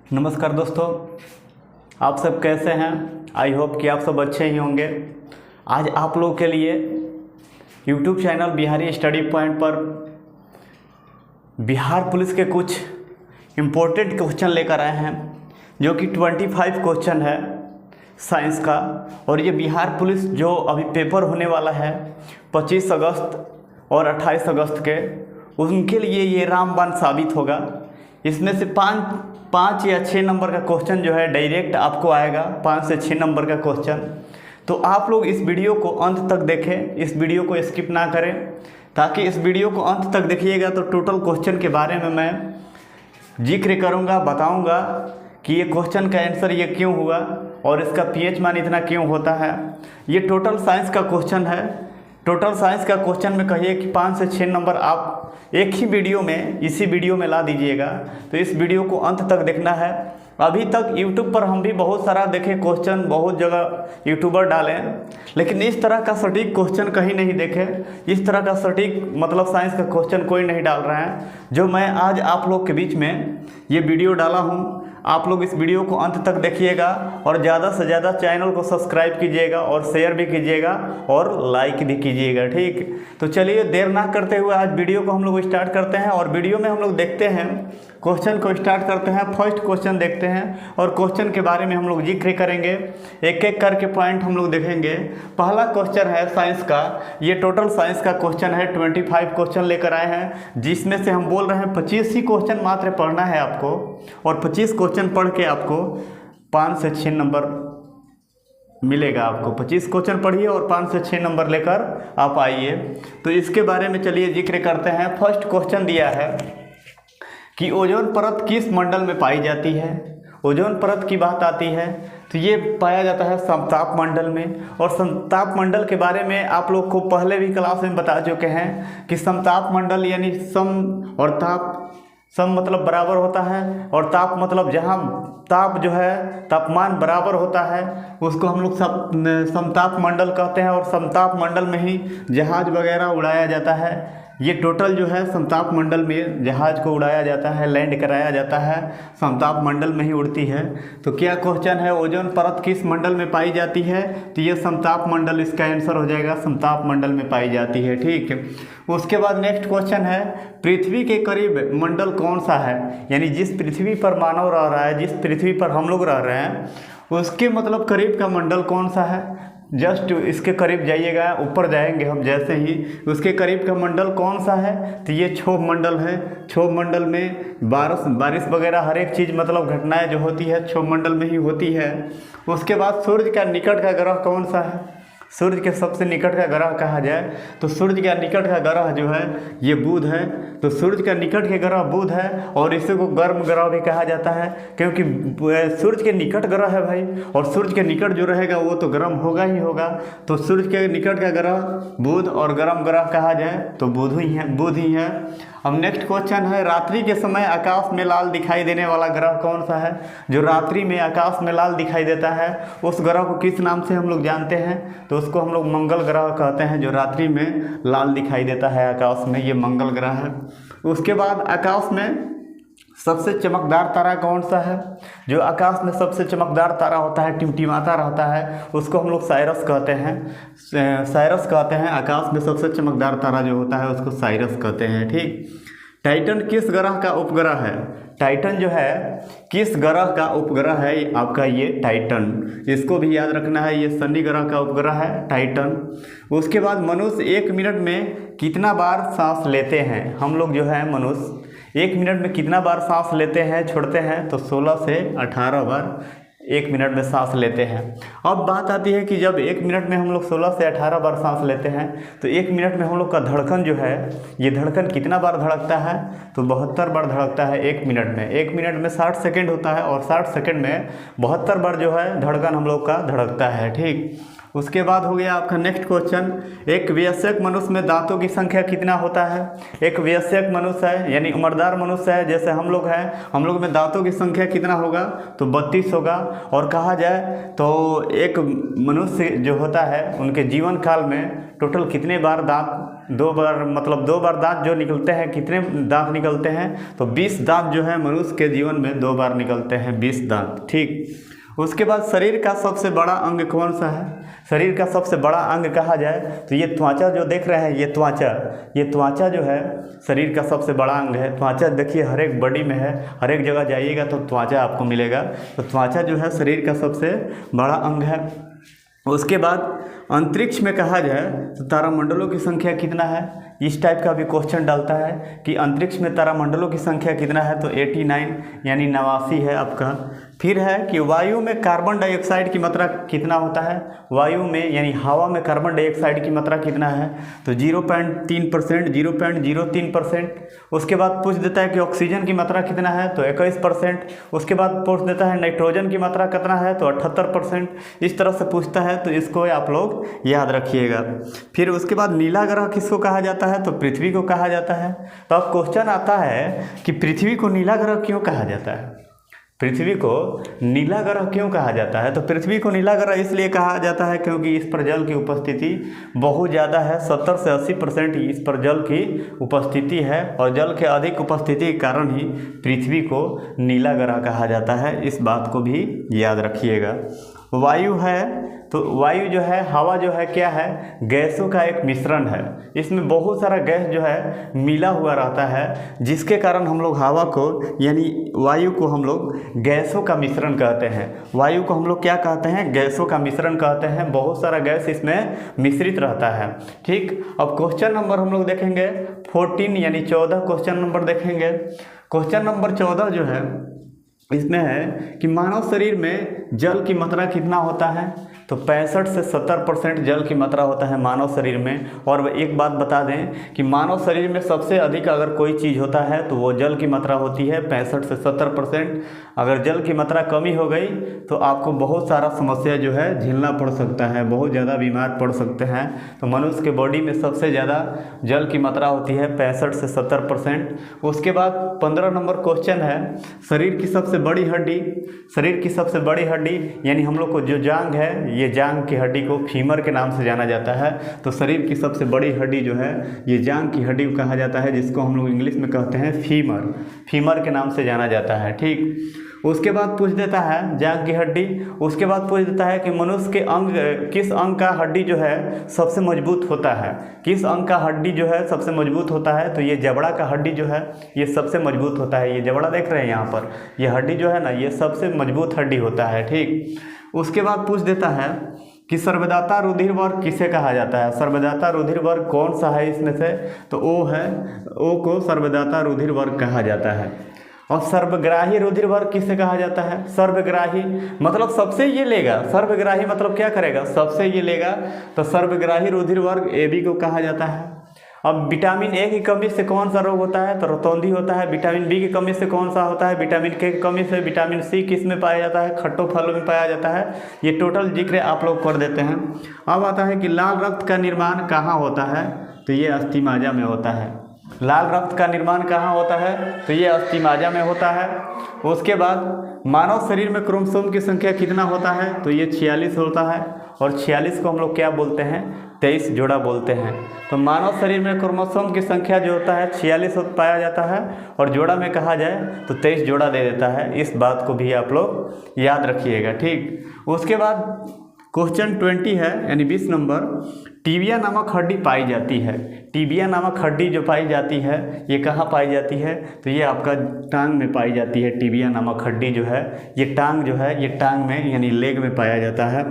नमस्कार दोस्तों, आप सब कैसे हैं। आई होप कि आप सब अच्छे ही होंगे। आज आप लोगों के लिए YouTube channel Bihari study point पर बिहार पुलिस के कुछ इम्पोर्टेंट क्वेश्चन लेकर आए हैं, जो कि 25 क्वेश्चन है साइंस का। और ये बिहार पुलिस जो अभी पेपर होने वाला है 25 अगस्त और 28 अगस्त के, उनके लिए ये रामबाण साबित होगा। इसमें से पाँच या 6 नंबर का क्वेश्चन जो है डायरेक्ट आपको आएगा, 5 से 6 नंबर का क्वेश्चन। तो आप लोग इस वीडियो को अंत तक देखें, इस वीडियो को स्किप ना करें, ताकि इस वीडियो को अंत तक देखिएगा तो टोटल क्वेश्चन के बारे में मैं जिक्र करूंगा, बताऊंगा कि ये क्वेश्चन का आंसर ये क्यों हुआ और इसका पीएच मान इतना क्यों होता है। ये टोटल साइंस का क्वेश्चन है। टोटल साइंस का क्वेश्चन में कहिए कि 5 से 6 नंबर आप एक ही वीडियो में, इसी वीडियो में ला दीजिएगा। तो इस वीडियो को अंत तक देखना है। अभी तक यूट्यूब पर हम भी बहुत सारा देखे क्वेश्चन, बहुत जगह यूट्यूबर डाले, लेकिन इस तरह का सटीक क्वेश्चन कहीं नहीं देखे। इस तरह का सटीक मतलब साइंस का क्वेश्चन कोई नहीं डाल रहा है, जो मैं आज आप लोग के बीच में ये वीडियो डाला हूँ। आप लोग इस वीडियो को अंत तक देखिएगा और ज़्यादा से ज़्यादा चैनल को सब्सक्राइब कीजिएगा और शेयर भी कीजिएगा और लाइक भी कीजिएगा। ठीक, तो चलिए देर ना करते हुए आज वीडियो को हम लोग स्टार्ट करते हैं। और वीडियो में हम लोग देखते हैं, क्वेश्चन को स्टार्ट करते हैं। फर्स्ट क्वेश्चन देखते हैं और क्वेश्चन के बारे में हम लोग जिक्र करेंगे, एक एक करके पॉइंट हम लोग देखेंगे। पहला क्वेश्चन है साइंस का। ये टोटल साइंस का क्वेश्चन है। 25 क्वेश्चन लेकर आए हैं, जिसमें से हम बोल रहे हैं 25 ही क्वेश्चन मात्र पढ़ना है आपको, और 25 क्वेश्चन पढ़ के आपको 5 से 6 नंबर मिलेगा। आपको 25 क्वेश्चन पढ़िए और 5 से 6 नंबर लेकर आप आइए। तो इसके बारे में चलिए जिक्र करते हैं। फर्स्ट क्वेश्चन दिया है कि ओजोन परत किस मंडल में पाई जाती है। ओजोन परत की बात आती है तो ये पाया जाता है समताप मंडल में। और समताप मंडल के बारे में आप लोग को पहले भी क्लास में बता चुके हैं कि समताप मंडल यानी सम और ताप। सम मतलब बराबर होता है, और ताप मतलब जहाँ ताप जो है तापमान बराबर होता है, उसको हम लोग समताप मंडल कहते हैं। और समताप मंडल में ही जहाज वगैरह उड़ाया जाता है। ये टोटल जो है समताप मंडल में जहाज को उड़ाया जाता है, लैंड कराया जाता है, समताप मंडल में ही उड़ती है। तो क्या क्वेश्चन है, ओजोन परत किस मंडल में पाई जाती है? तो ये समताप मंडल इसका आंसर हो जाएगा, समताप मंडल में पाई जाती है। ठीक है, उसके बाद नेक्स्ट क्वेश्चन है, पृथ्वी के करीब मंडल कौन सा है? यानी जिस पृथ्वी पर मानव रह रहा है, जिस पृथ्वी पर हम लोग रह रहे हैं, उसके मतलब करीब का मंडल कौन सा है? जस्ट इसके करीब जाइएगा, ऊपर जाएंगे हम जैसे ही, उसके करीब का मंडल कौन सा है? तो ये क्षोभ मंडल है। क्षोभ मंडल में बारिश वगैरह हर एक चीज़ मतलब घटनाएं जो होती है क्षोभ मंडल में ही होती है। उसके बाद सूर्य का निकट का ग्रह कौन सा है? सूर्य के सबसे निकट का ग्रह कहा जाए तो सूर्य का निकट का ग्रह जो है ये बुध है। तो सूर्य का निकट के ग्रह बुध है, और इसी को गर्म ग्रह भी कहा जाता है, क्योंकि सूर्य के निकट ग्रह है भाई, और सूर्य के निकट जो रहेगा वो तो गर्म होगा ही होगा। तो सूर्य के निकट का ग्रह बुध, और गर्म ग्रह कहा जाए तो बुध ही है। अब नेक्स्ट क्वेश्चन है, रात्रि के समय आकाश में लाल दिखाई देने वाला ग्रह कौन सा है? जो रात्रि में आकाश में लाल दिखाई देता है, उस ग्रह को किस नाम से हम लोग जानते हैं? तो उसको हम लोग मंगल ग्रह कहते हैं। जो रात्रि में लाल दिखाई देता है आकाश में, ये मंगल ग्रह है। उसके बाद आकाश में सबसे चमकदार तारा कौन सा है? जो आकाश में सबसे चमकदार तारा होता है, टिमटिमाता रहता है, उसको हम लोग साइरस कहते हैं। साइरस कहते हैं। आकाश में सबसे चमकदार तारा जो होता है उसको साइरस कहते हैं। ठीक, टाइटन किस ग्रह का उपग्रह है? टाइटन जो है किस ग्रह का उपग्रह है आपका? ये टाइटन, इसको भी याद रखना है, ये शनि ग्रह का उपग्रह है टाइटन। उसके बाद मनुष्य 1 मिनट में कितना बार सांस लेते हैं? हम लोग जो है मनुष्य 1 मिनट में कितना बार सांस लेते हैं, छोड़ते हैं? तो 16 से 18 बार 1 मिनट में सांस लेते हैं। अब बात आती है कि जब 1 मिनट में हम लोग 16 से 18 बार सांस लेते हैं, तो 1 मिनट में हम लोग का धड़कन जो है, ये धड़कन कितना बार धड़कता है? तो 72 बार धड़कता है 1 मिनट में। 1 मिनट में 60 सेकेंड होता है, और 60 सेकेंड में 72 बार जो है धड़कन हम लोग का धड़कता है। ठीक, उसके बाद हो गया आपका नेक्स्ट क्वेश्चन, एक वयस्क मनुष्य में दांतों की संख्या कितना होता है। एक वयस्क मनुष्य है यानी उम्रदार मनुष्य है, जैसे हम लोग हैं, हम लोग में दांतों की संख्या कितना होगा, तो 32 होगा। और कहा जाए तो एक मनुष्य जो होता है उनके जीवन काल में टोटल कितने बार दांत, 2 बार, मतलब 2 बार दांत जो निकलते हैं, कितने दांत निकलते हैं, तो 20 दांत जो है मनुष्य के जीवन में 2 बार निकलते हैं, 20 दांत। ठीक, उसके बाद शरीर का सबसे बड़ा अंग कौन सा है। शरीर का सबसे बड़ा अंग कहा जाए तो ये त्वचा जो देख रहे हैं, ये त्वचा जो है शरीर का सबसे बड़ा अंग है। त्वचा देखिए हर एक बॉडी में है, हर एक जगह जाइएगा तो त्वचा आपको मिलेगा। तो त्वचा जो है शरीर का सबसे बड़ा अंग है। उसके बाद अंतरिक्ष में कहा जाए तो तारामंडलों की संख्या कितना है। इस टाइप का भी क्वेश्चन डालता है कि अंतरिक्ष में तारामंडलों की संख्या कितना है, तो 89 यानी 89 है आपका। फिर है कि वायु में कार्बन डाइऑक्साइड की मात्रा कितना होता है। वायु में यानी हवा में कार्बन डाइऑक्साइड की मात्रा कितना है, तो 0.3%, 0.03%। उसके बाद पूछ देता है कि ऑक्सीजन की मात्रा कितना है, तो 21%। उसके बाद पूछ देता है नाइट्रोजन की मात्रा कितना है, तो 78%। इस तरह से पूछता है, तो इसको आप लोग याद रखिएगा। फिर उसके बाद नीला ग्रह किसको कहा जाता है, तो पृथ्वी को कहा जाता है। तो अब क्वेश्चन आता है कि पृथ्वी को नीला ग्रह क्यों कहा जाता है। पृथ्वी को नीला ग्रह क्यों कहा जाता है, तो पृथ्वी को नीला ग्रह इसलिए कहा जाता है क्योंकि इस पर जल की उपस्थिति बहुत ज़्यादा है। 70 से 80% इस पर जल की उपस्थिति है, और जल के अधिक उपस्थिति के कारण ही पृथ्वी को नीला ग्रह कहा जाता है। इस बात को भी याद रखिएगा। वायु है, तो वायु जो है, हवा जो है क्या है, गैसों का एक मिश्रण है। इसमें बहुत सारा गैस जो है मिला हुआ रहता है, जिसके कारण हम लोग हवा को यानी वायु को हम लोग गैसों का मिश्रण कहते हैं। वायु को हम लोग क्या कहते हैं, गैसों का मिश्रण कहते हैं। बहुत सारा गैस इसमें मिश्रित रहता है। ठीक, अब क्वेश्चन नंबर हम लोग देखेंगे 14 यानी 14 क्वेश्चन नंबर देखेंगे। क्वेश्चन नंबर 14 जो है इसमें है कि मानव शरीर में जल की मात्रा कितना होता है, तो 65 से 70% जल की मात्रा होता है मानव शरीर में। और एक बात बता दें कि मानव शरीर में सबसे अधिक अगर कोई चीज़ होता है तो वो जल की मात्रा होती है 65 से 70%। अगर जल की मात्रा कमी हो गई तो आपको बहुत सारा समस्या जो है झेलना पड़ सकता है, बहुत ज़्यादा बीमार पड़ सकते हैं। तो मनुष्य के बॉडी में सबसे ज़्यादा जल की मात्रा होती है 65 से 70%। उसके बाद 15 नंबर क्वेश्चन है, शरीर की सबसे बड़ी हड्डी। शरीर की सबसे बड़ी हड्डी यानी हम लोग को जो जांघ है, ये जांघ की हड्डी को फीमर के नाम से जाना जाता है। तो शरीर की सबसे बड़ी हड्डी जो है ये जांघ की हड्डी को कहा जाता है, जिसको हम लोग इंग्लिश में कहते हैं फीमर। फीमर के नाम से जाना जाता है। ठीक, उसके बाद पूछ देता है जांघ की हड्डी। उसके बाद पूछ देता है कि मनुष्य के अंग, किस अंग का हड्डी जो है सबसे मजबूत होता है। किस अंग का हड्डी जो है सबसे मजबूत होता है, तो ये जबड़ा का हड्डी जो है ये सबसे मजबूत होता है। ये जबड़ा देख रहे हैं यहाँ पर, ये हड्डी जो है ना ये सबसे मजबूत हड्डी होता है। ठीक, उसके बाद पूछ देता है कि सर्वदाता रुधिर वर्ग किसे कहा जाता है। सर्वदाता रुधिर वर्ग कौन सा है इसमें से, तो ओ है, ओ को सर्वदाता रुधिर वर्ग कहा जाता है। और सर्वग्राही रुधिर वर्ग किसे कहा जाता है। सर्वग्राही मतलब सबसे ये लेगा, सर्वग्राही मतलब क्या करेगा, सबसे ये लेगा। तो सर्वग्राही रुधिर वर्ग AB को कहा जाता है। अब विटामिन ए की कमी से कौन सा रोग होता है, तो रतौंधी होता है। विटामिन बी की कमी से कौन सा होता है, विटामिन के की कमी से। विटामिन सी किस में पाया जाता है, खट्टो फलों में पाया जाता है। ये टोटल जिक्र आप लोग कर देते हैं। अब आता है कि लाल रक्त का निर्माण कहाँ होता है, तो ये अस्थिमाजा में होता है। लाल रक्त का निर्माण कहाँ होता है, तो ये अस्थिमाजा में होता है। उसके बाद मानव शरीर में क्रोमोसोम की संख्या कितना होता है, तो ये 46 होता है। और 46 को हम लोग क्या बोलते हैं, 23 जोड़ा बोलते हैं। तो मानव शरीर में क्रोमोसोम की संख्या जो होता है 46 पाया जाता है, और जोड़ा में कहा जाए तो 23 जोड़ा दे देता है। इस बात को भी आप लोग याद रखिएगा। ठीक, उसके बाद क्वेश्चन 20 है यानी 20 नंबर, टीबिया नामक हड्डी पाई जाती है। टीबिया नामक हड्डी जो पाई जाती है ये कहाँ पाई जाती है, तो ये आपका टांग में पाई जाती है। टीबिया नामक हड्डी जो है ये टांग जो है ये टांग में यानी लेग में पाया जाता है।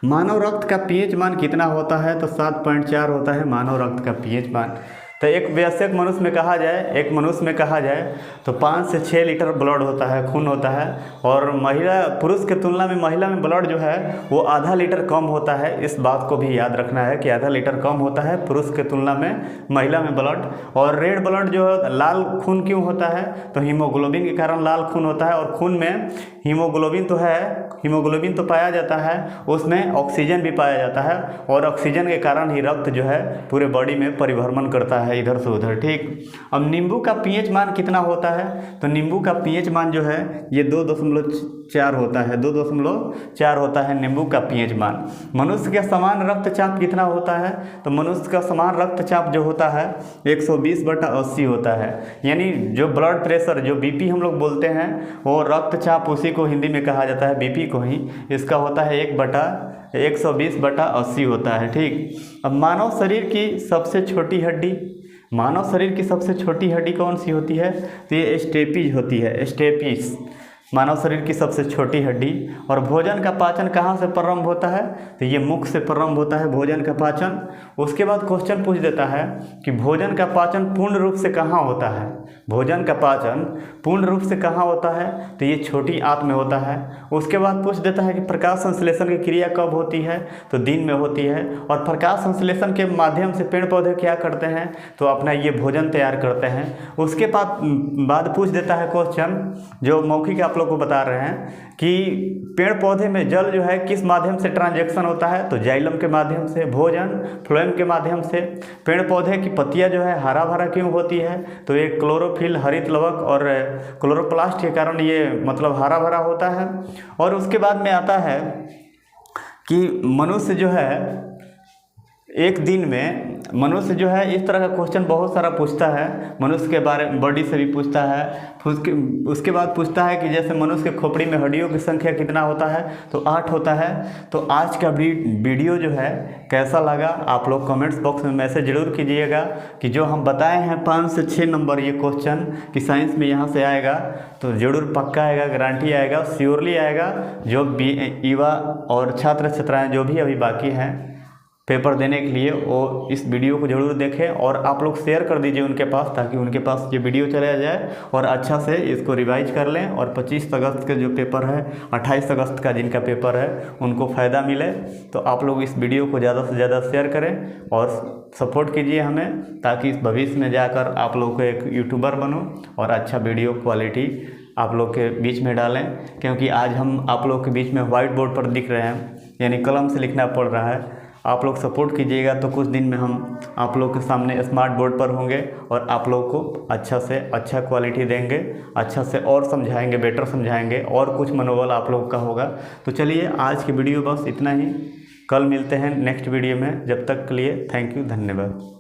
मानव रक्त का पीएच मान कितना होता है, तो 7.4 होता है मानव रक्त का पीएच मान। तो एक वयस्क मनुष्य में कहा जाए, एक मनुष्य में कहा जाए तो 5 से 6 लीटर ब्लड होता है, खून होता है। और महिला पुरुष के तुलना में महिला में ब्लड जो है वो आधा लीटर कम होता है। इस बात को भी याद रखना है कि आधा लीटर कम होता है पुरुष के तुलना में महिला में ब्लड। और रेड ब्लड जो है, लाल खून क्यों होता है, तो हीमोग्लोबिन के कारण लाल खून होता है। और खून में हीमोग्लोबिन तो है, हीमोग्लोबिन तो पाया जाता है, उसमें ऑक्सीजन भी पाया जाता है और ऑक्सीजन के कारण ही रक्त जो है पूरे बॉडी में परिभ्रमण करता है इधर से उधर। ठीक, अब नींबू का पीएच मान कितना होता है, तो नींबू का पीएच मान जो है ये 2.4 होता है, 2.4 होता है नींबू का पीएच मान। मनुष्य का समान रक्तचाप कितना होता है, तो मनुष्य का समान रक्तचाप जो होता है 120/80 होता है। यानी जो ब्लड प्रेशर, जो बीपी हम लोग बोलते हैं, वो रक्तचाप उसी को हिंदी में कहा जाता है, बीपी को ही, इसका होता है 1/120/80 होता है। ठीक, अब मानव शरीर की सबसे छोटी हड्डी, मानव शरीर की सबसे छोटी हड्डी कौन सी होती है, तो ये स्टेपीज होती है, स्टेपीज मानव शरीर की सबसे छोटी हड्डी। और भोजन का पाचन कहाँ से प्रारंभ होता है, तो ये मुख से प्रारंभ होता है भोजन का पाचन। उसके बाद क्वेश्चन पूछ देता है कि भोजन का पाचन पूर्ण रूप से कहाँ होता है, भोजन का पाचन पूर्ण रूप से कहाँ होता है, तो ये छोटी आंत में होता है। उसके बाद पूछ देता है कि प्रकाश संश्लेषण की क्रिया कब होती है, तो दिन में होती है। और प्रकाश संश्लेषण के माध्यम से पेड़ पौधे क्या करते हैं, तो अपना ये भोजन तैयार करते हैं। उसके बाद पूछ देता है क्वेश्चन, जो मौखिक आप लोग को बता रहे हैं कि पेड़ पौधे में जल जो है किस माध्यम से ट्रांजैक्शन होता है, तो जाइलम के माध्यम से, भोजन फ्लोएम के माध्यम से। पेड़ पौधे की पत्तियां जो है हरा भरा क्यों होती है, तो ये क्लोरोफिल, हरित लवक और क्लोरोप्लास्ट के कारण ये मतलब हरा भरा होता है। और उसके बाद में आता है कि मनुष्य जो है एक दिन में, मनुष्य जो है इस तरह का क्वेश्चन बहुत सारा पूछता है, मनुष्य के बारे में, बॉडी से भी पूछता है। उसके बाद पूछता है कि जैसे मनुष्य के खोपड़ी में हड्डियों की संख्या कितना होता है, तो 8 होता है। तो आज का वीडियो जो है कैसा लगा, आप लोग कमेंट्स बॉक्स में मैसेज जरूर कीजिएगा कि जो हम बताए हैं 5 से 6 नंबर ये क्वेश्चन कि साइंस में यहाँ से आएगा, तो जरूर पक्का आएगा, गारंटी आएगा, श्योरली आएगा। जो युवा और छात्र छात्राएँ जो भी अभी बाकी हैं पेपर देने के लिए, वो इस वीडियो को ज़रूर देखें और आप लोग शेयर कर दीजिए उनके पास, ताकि उनके पास ये वीडियो चला जाए और अच्छा से इसको रिवाइज कर लें। और 25 अगस्त का जो पेपर है, 28 अगस्त का जिनका पेपर है, उनको फ़ायदा मिले। तो आप लोग इस वीडियो को ज़्यादा से ज़्यादा शेयर करें और सपोर्ट कीजिए हमें, ताकि इस भविष्य में जाकर आप लोग को एक यूट्यूबर बनूँ और अच्छा वीडियो क्वालिटी आप लोग के बीच में डालें। क्योंकि आज हम आप लोग के बीच में वाइट बोर्ड पर दिख रहे हैं, यानी कलम से लिखना पड़ रहा है। आप लोग सपोर्ट कीजिएगा तो कुछ दिन में हम आप लोग के सामने स्मार्ट बोर्ड पर होंगे और आप लोग को अच्छा से अच्छा क्वालिटी देंगे, अच्छा से और समझाएंगे, बेटर समझाएंगे, और कुछ मनोबल आप लोग का होगा। तो चलिए आज की वीडियो बस इतना ही, कल मिलते हैं नेक्स्ट वीडियो में। जब तक के लिए थैंक यू, धन्यवाद।